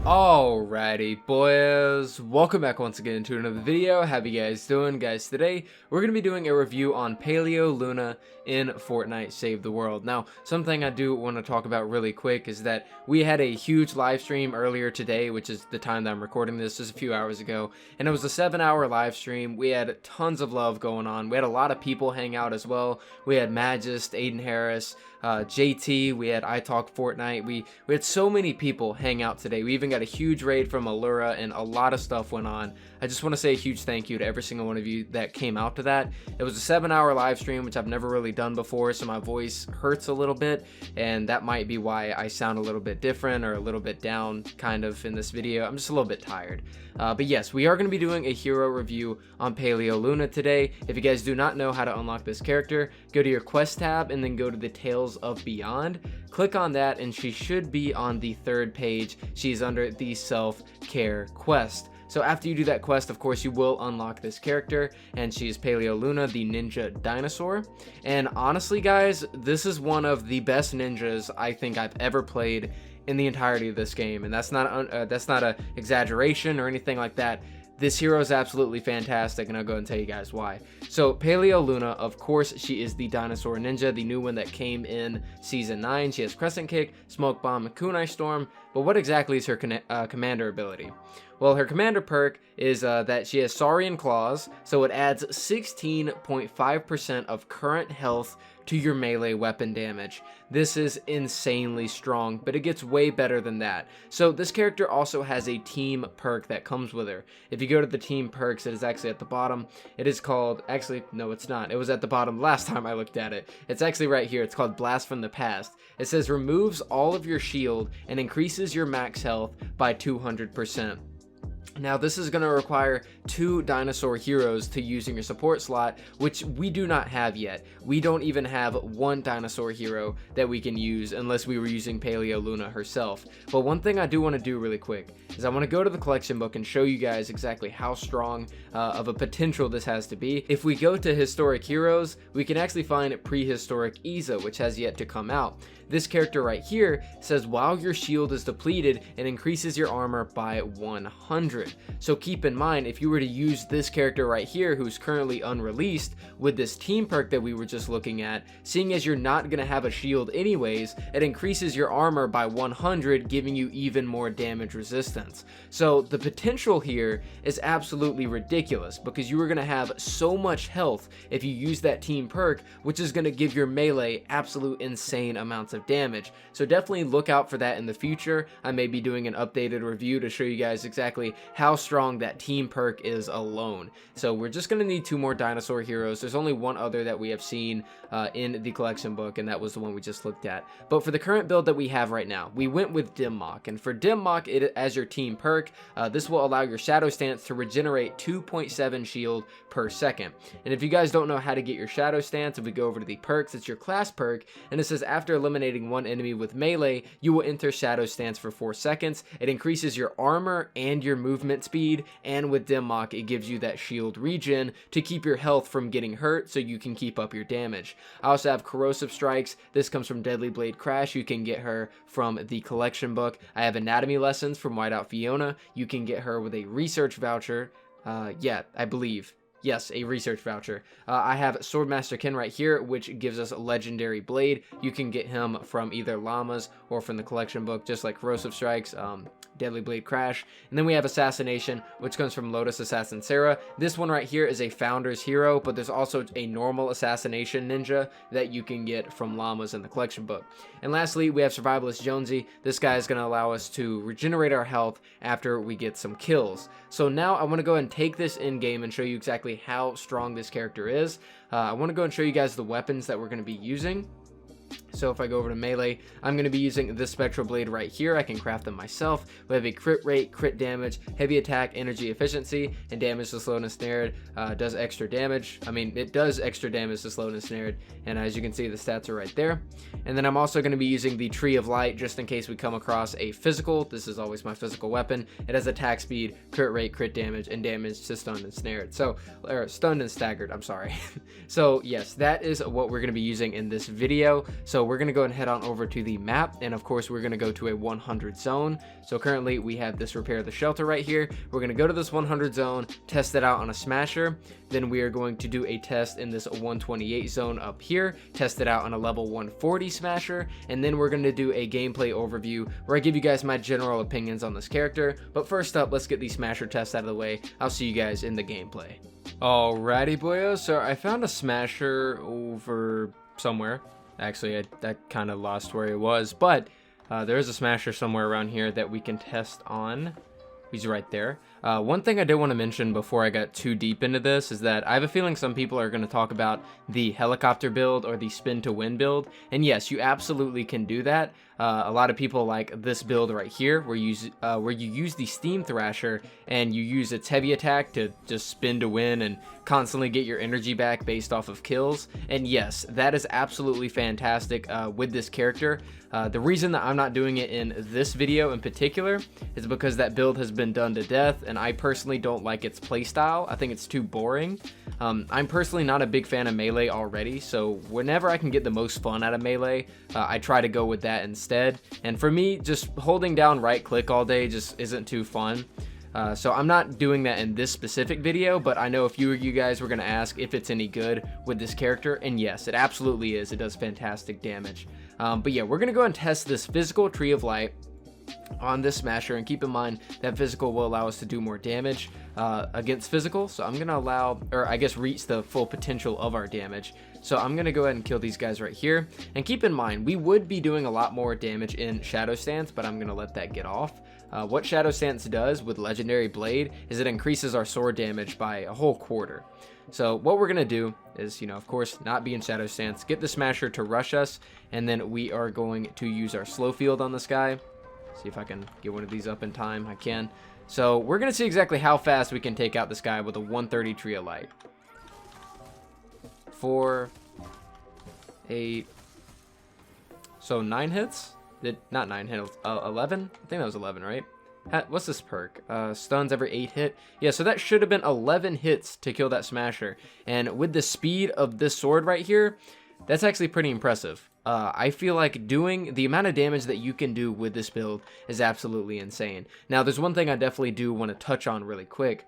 Alrighty boys, welcome back once again to another video. How you guys doing? Guys, today we're going to be doing a review on Paleo Luna in Fortnite Save the World. Now, something I do want to talk about really quick is that we had a huge live stream earlier today, which is the time that I'm recording this, just a few hours ago, and it was a 7-hour live stream. We had tons of love going on. We had a lot of people hang out as well. We had Magist, Aiden Harris, JT, we had I Talk Fortnite, we had so many people hang out today. We even got a huge raid from Allura and a lot of stuff went on. I just want to say a huge thank you to every single one of you that came out to that. It was a 7-hour live stream, which I've never really done before, so my voice hurts a little bit, and that might be why I sound a little bit different or a little bit down kind of in this video. I'm just a little bit tired. But yes, we are going to be doing a hero review on Paleo Luna today. If you guys do not know how to unlock this character, go to your quest tab and then go to the Tales of Beyond. Click on that and she should be on the 3rd page. She's under the self-care quest. So after you do that quest, of course, you will unlock this character, and she's Paleo Luna, the ninja dinosaur. And honestly, guys, this is one of the best ninjas I think I've ever played in the entirety of this game, and that's not a exaggeration or anything like that. This hero is absolutely fantastic, and I'll go and tell you guys why. So Paleo Luna, of course, she is the dinosaur ninja, the new one that came in season 9. She has Crescent Kick, Smoke Bomb, and Kunai Storm. But what exactly is her commander ability? Well, her commander perk is that she has Saurian Claws, so it adds 16.5% of current health to your melee weapon damage. This is insanely strong, but it gets way better than that. So this character also has a team perk that comes with her. If you go to the team perks, it is actually at the bottom. It is called, actually, no, it's not. It was at the bottom last time I looked at it. It's actually right here. It's called Blast from the Past. It says removes all of your shield and increases your max health by 200%. Now, this is going to require 2 dinosaur heroes to use in your support slot, which we do not have yet. We don't even have 1 dinosaur hero that we can use unless we were using Paleo Luna herself. But one thing I do want to do really quick is I want to go to the collection book and show you guys exactly how strong of a potential this has to be. If we go to historic heroes, we can actually find prehistoric Iza, which has yet to come out. This character right here says while your shield is depleted, it increases your armor by 100. So keep in mind, if you were to use this character right here, who's currently unreleased, with this team perk that we were just looking at, seeing as you're not going to have a shield anyways, it increases your armor by 100, giving you even more damage resistance. So the potential here is absolutely ridiculous, because you are going to have so much health if you use that team perk, which is going to give your melee absolute insane amounts of damage. So definitely look out for that in the future. I may be doing an updated review to show you guys exactly how strong that team perk is alone. So we're just going to need 2 more dinosaur heroes. There's only one other that we have seen in the collection book, and that was the one we just looked at. But for the current build that we have right now, we went with Dim Mak, and for Dim Mak, as your team perk, this will allow your shadow stance to regenerate 2.7 shield per second. And if you guys don't know how to get your shadow stance, if we go over to the perks, it's your class perk, and it says after eliminating 1 enemy with melee, you will enter shadow stance for 4 seconds. It increases your armor and your movement speed, and with Dim Mak, it gives you that shield regen to keep your health from getting hurt so you can keep up your damage. I also have Corrosive Strikes. This comes from Deadly Blade Crash. You can get her from the collection book. I have Anatomy Lessons from Whiteout Fiona. You can get her with a research voucher. Yeah, I believe. Yes, a research voucher. I have Swordmaster Ken right here, which gives us a legendary blade. You can get him from either llamas or from the collection book, just like Corrosive Strikes, Deadly Blade Crash. And then we have Assassination, which comes from Lotus Assassin Sarah. This one right here is a founder's hero, but there's also a normal assassination ninja that you can get from llamas in the collection book. And lastly, we have Survivalist Jonesy. This guy is going to allow us to regenerate our health after we get some kills. So now I want to go ahead and take this in game and show you exactly how strong this character is. I want to go and show you guys the weapons that we're going to be using. So if I go over to melee, I'm going to be using this Spectral Blade right here. I can craft them myself. We have a crit rate, crit damage, heavy attack, energy efficiency, and damage to slowed and snared. Does extra damage. I mean, it does extra damage to slowed and snared. And as you can see, the stats are right there. And then I'm also going to be using the Tree of Light just in case we come across a physical. This is always my physical weapon. It has attack speed, crit rate, crit damage, and damage to stunned and snared. So, or stunned and staggered, I'm sorry. So yes, that is what we're going to be using in this video. So we're going to go and head on over to the map, and of course we're going to go to a 100 zone. So currently we have this repair the shelter right here. We're going to go to this 100 zone, test it out on a smasher. Then we are going to do a test in this 128 zone up here, test it out on a level 140 smasher, and then we're going to do a gameplay overview where I give you guys my general opinions on this character. But first up, let's get the smasher test out of the way. I'll see you guys in the gameplay. Alrighty boyos, so I found a smasher over somewhere. Actually, I kind of lost where it was, but there is a smasher somewhere around here that we can test on. He's right there. One thing I did want to mention before I got too deep into this is that I have a feeling some people are going to talk about the helicopter build or the spin to win build. And yes, you absolutely can do that. A lot of people like this build right here where you use the Steam Thrasher and you use its heavy attack to just spin to win and constantly get your energy back based off of kills. And yes, that is absolutely fantastic with this character. The reason that I'm not doing it in this video in particular is because that build has been done to death, and I personally don't like its playstyle. I think it's too boring. I'm personally not a big fan of melee already, so whenever I can get the most fun out of melee, I try to go with that instead. And for me, just holding down right click all day just isn't too fun. So I'm not doing that in this specific video, but I know a few of you guys were going to ask if it's any good with this character, and yes, it absolutely is. It does fantastic damage. But yeah, we're going to go and test this physical tree of light on this smasher, and keep in mind that physical will allow us to do more damage against physical. So I'm going to allow, or I guess reach the full potential of our damage. So I'm going to go ahead and kill these guys right here. And keep in mind, we would be doing a lot more damage in Shadow Stance, but I'm going to let that get off. What Shadow Stance does with Legendary Blade is it increases our sword damage by a whole quarter. So what we're going to do is, of course, not be in Shadow Stance, get the smasher to rush us, and then we are going to use our slow field on this guy. See if I can get one of these up in time. I can. So we're going to see exactly how fast we can take out this guy with a 130 Tree of Light. 4, 8, so 9 hits? Not 9 hits, 11? I think that was 11, right? What's this perk? Stuns every 8 hit. Yeah, so that should have been 11 hits to kill that smasher. And with the speed of this sword right here, that's actually pretty impressive. I feel like doing the amount of damage that you can do with this build is absolutely insane. Now, there's one thing I definitely do want to touch on really quick,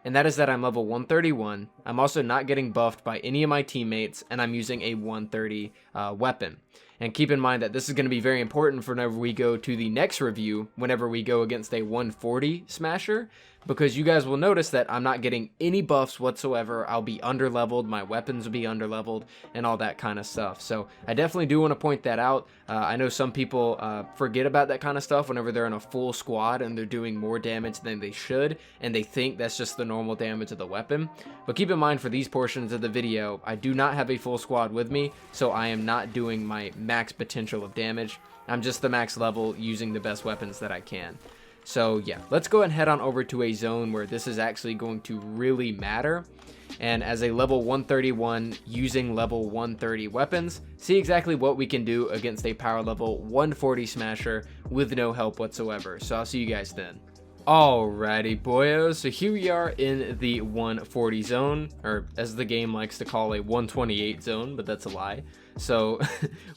and that is that I'm level 131. I'm also not getting buffed by any of my teammates, and I'm using a 130 weapon. And keep in mind that this is going to be very important for whenever we go to the next review, whenever we go against a 140 smasher, because you guys will notice that I'm not getting any buffs whatsoever. I'll be underleveled, my weapons will be underleveled, and all that kind of stuff. So I definitely do want to point that out. I know some people forget about that kind of stuff whenever they're in a full squad and they're doing more damage than they should, and they think that's just the normal damage of the weapon. But keep in mind, for these portions of the video, I do not have a full squad with me, so I am not doing my max potential of damage. I'm just the max level using the best weapons that I can. So yeah, let's go and head on over to a zone where this is actually going to really matter. And as a level 131 using level 130 weapons, see exactly what we can do against a power level 140 smasher with no help whatsoever. So I'll see you guys then. Alrighty boyos, so here we are in the 140 zone, or as the game likes to call a 128 zone, but that's a lie. So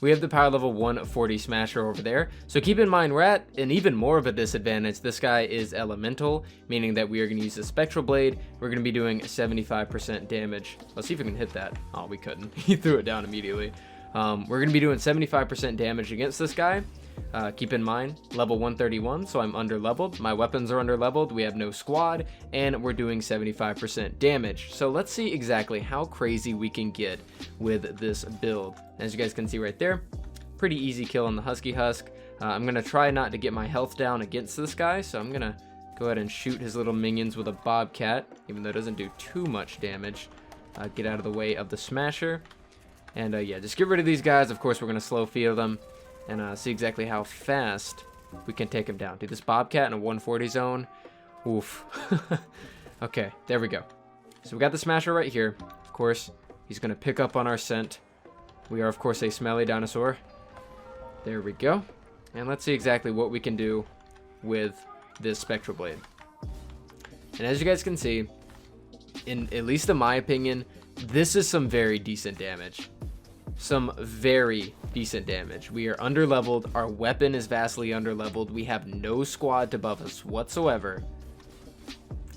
we have the power level 140 smasher over there. So keep in mind, we're at an even more of a disadvantage. This guy is elemental, meaning that we are going to use the spectral blade. We're going to be doing 75% damage. Let's see if we can hit that. Oh, we couldn't. He threw it down immediately. We're going to be doing 75% damage against this guy. Keep in mind, level 131, so I'm under-leveled. My weapons are under-leveled. We have no squad, and we're doing 75% damage. So let's see exactly how crazy we can get with this build. As you guys can see right there, pretty easy kill on the Husky Husk. I'm going to try not to get my health down against this guy, so I'm going to go ahead and shoot his little minions with a Bobcat, even though it doesn't do too much damage. Get out of the way of the Smasher. And yeah, just get rid of these guys. Of course, we're going to slow field them and see exactly how fast we can take him down. Dude, this Bobcat in a 140 zone. Oof. Okay, there we go. So we got the Smasher right here. Of course, he's going to pick up on our scent. We are, of course, a smelly dinosaur. There we go. And let's see exactly what we can do with this Spectral Blade. And as you guys can see, at least in my opinion, this is some very decent damage. Some very, decent damage. We are underleveled. Our weapon is vastly underleveled. We have no squad to buff us whatsoever.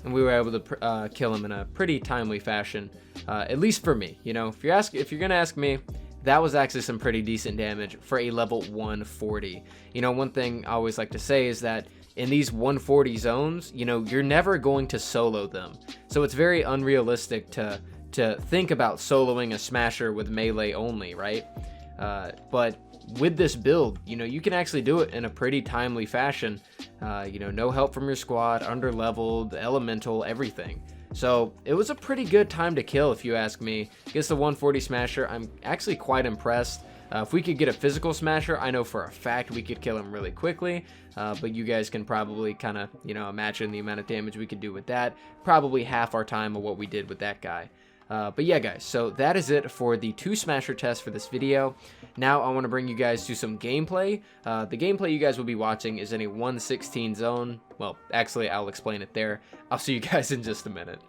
And we were able to kill him in a pretty timely fashion, at least for me. You know, if you're gonna ask me, that was actually some pretty decent damage for a level 140. You know, one thing I always like to say is that in these 140 zones, you know, you're never going to solo them. So it's very unrealistic to think about soloing a smasher with melee only, right? But with this build, you know, you can actually do it in a pretty timely fashion. You know, no help from your squad, underleveled, elemental, everything. So it was a pretty good time to kill, if you ask me. Against the 140 smasher, I'm actually quite impressed. If we could get a physical smasher, I know for a fact we could kill him really quickly. But you guys can probably kind of, you know, imagine the amount of damage we could do with that. Probably half our time of what we did with that guy. But yeah, guys, so that is it for the 2 smasher tests for this video. Now I want to bring you guys to some gameplay. The gameplay you guys will be watching is in a 116 zone. Well, actually, I'll explain it there. I'll see you guys in just a minute.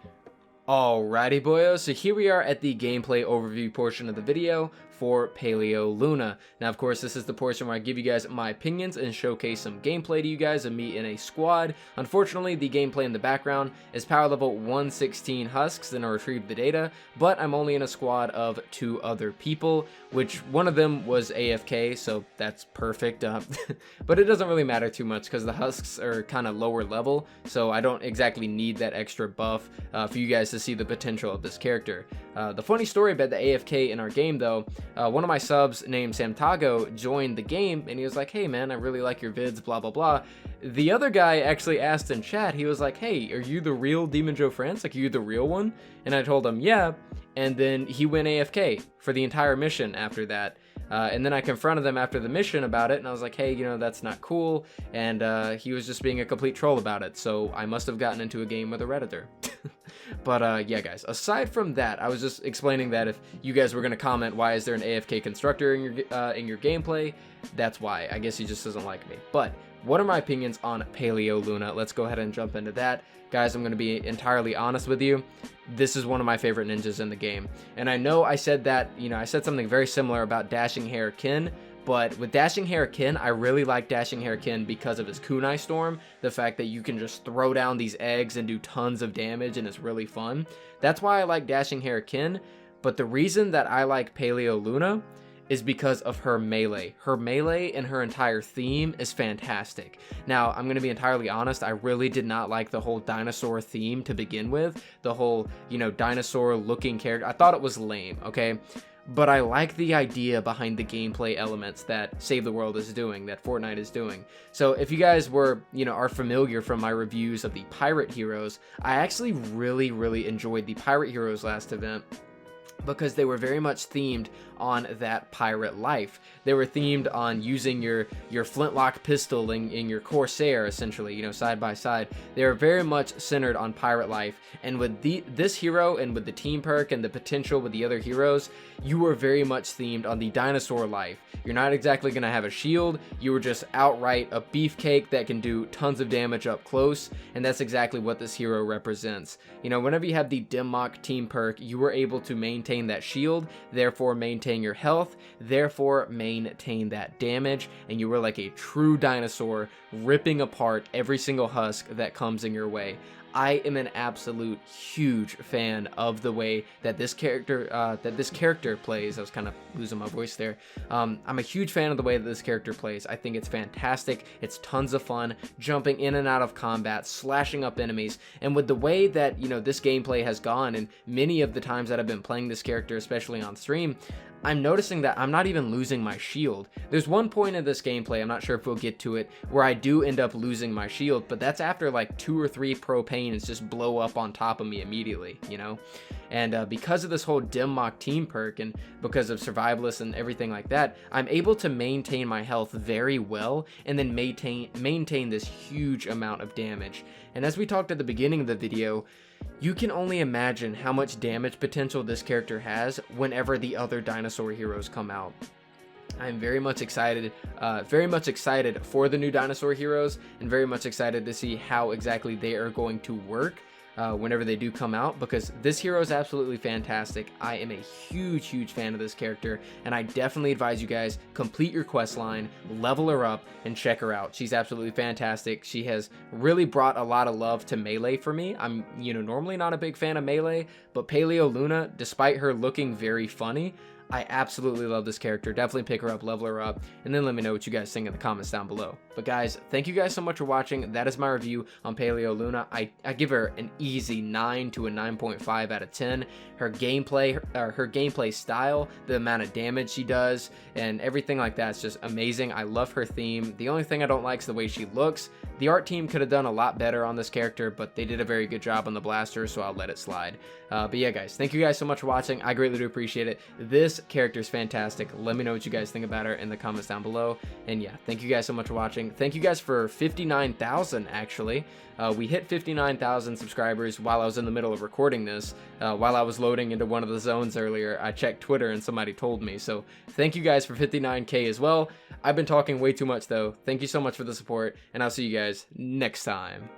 Alrighty, boyos, so here we are at the gameplay overview portion of the video for Paleo Luna. Now, of course, this is the portion where I give you guys my opinions and showcase some gameplay to you guys of me in a squad. Unfortunately, the gameplay in the background is power level 116 husks, and I retrieved the data, but I'm only in a squad of 2 other people, which one of them was AFK, so that's perfect. But it doesn't really matter too much because the husks are kind of lower level, so I don't exactly need that extra buff for you guys to see the potential of this character. The funny story about the AFK in our game, though, one of my subs named Samtago joined the game and he was like, hey man, I really like your vids, blah blah blah. The other guy actually asked in chat, he was like, hey, are you the real demonjoefr? Like, are you the real one? And I told him yeah, and then he went AFK for the entire mission after that. And then I confronted them after the mission about it, and I was like, hey, you know, that's not cool, and he was just being a complete troll about it, so I must have gotten into a game with a Redditor. But yeah, guys, aside from that, I was just explaining that if you guys were going to comment, why is there an AFK constructor in your gameplay, that's why. I guess he just doesn't like me. But what are my opinions on Paleo Luna? Let's go ahead and jump into that. Guys, I'm going to be entirely honest with you. This is one of my favorite ninjas in the game. And I know I said that, you know, I said something very similar about Dashing Hair Kin, but with Dashing Hair Kin, I really like Dashing Hair Kin because of his kunai storm, the fact that you can just throw down these eggs and do tons of damage, and it's really fun. That's why I like Dashing Hair Kin, but the reason that I like Paleo Luna is because of her melee. Her melee and her entire theme is fantastic. Now, I'm gonna be entirely honest, I really did not like the whole dinosaur theme to begin with. The whole, you know, dinosaur looking character. I thought it was lame, okay? But I like the idea behind the gameplay elements that Save the World is doing, that Fortnite is doing. So if you guys were, you know, are familiar from my reviews of the pirate heroes, I actually really enjoyed the pirate heroes last event, because they were very much themed on that pirate life. They were themed on using your flintlock pistol in your Corsair, essentially, you know, side by side. They were very much centered on pirate life. And with this hero and with the team perk and the potential with the other heroes, you were very much themed on the dinosaur life. You're not exactly going to have a shield. You were just outright a beefcake that can do tons of damage up close. And that's exactly what this hero represents. You know, whenever you have the Dimmock team perk, you were able to maintain that shield, therefore maintain your health, therefore maintain that damage, and you were like a true dinosaur ripping apart every single husk that comes in your way. I am an absolute huge fan of the way that this character plays. I was kind of losing my voice there. I'm a huge fan of the way that this character plays. I think it's fantastic. It's tons of fun, jumping in and out of combat, slashing up enemies, and with the way that, you know, this gameplay has gone, and many of the times that I've been playing this character, especially on stream, I'm noticing that I'm not even losing my shield. There's one point in this gameplay, I'm not sure if we'll get to it, where I do end up losing my shield, but that's after like 2 or 3 propanes just blow up on top of me immediately, you know? And because of this whole Dimmock team perk and because of Survivalist and everything like that, I'm able to maintain my health very well and then maintain this huge amount of damage. And as we talked at the beginning of the video, you can only imagine how much damage potential this character has whenever the other dinosaur heroes come out. I'm very much excited for the new dinosaur heroes, and very much excited to see how exactly they are going to work. whenever they do come out, because this hero is absolutely fantastic. I am a huge fan of this character, and I definitely advise you guys complete your quest line, level her up, and check her out. She's absolutely fantastic. She has really brought a lot of love to melee for me. I'm, normally not a big fan of melee, but Paleo Luna, despite her looking very funny, I absolutely love this character. Definitely pick her up, level her up, and then let me know what you guys think in the comments down below. But guys, thank you guys so much for watching. That is my review on Paleo Luna. I give her an easy 9 to a 9.5 out of 10. Her gameplay style, the amount of damage she does, and everything like that is just amazing. I love her theme. The only thing I don't like is the way she looks. The art team could have done a lot better on this character, but they did a very good job on the blaster, so I'll let it slide. But yeah, guys, thank you guys so much for watching. I greatly do appreciate it. This character is fantastic. Let me know what you guys think about her in the comments down below. And yeah, thank you guys so much for watching. Thank you guys for 59,000 actually. We hit 59,000 subscribers while I was in the middle of recording this. While I was loading into one of the zones earlier, I checked Twitter and somebody told me. So thank you guys for 59K as well. I've been talking way too much though. Thank you so much for the support, and I'll see you guys next time.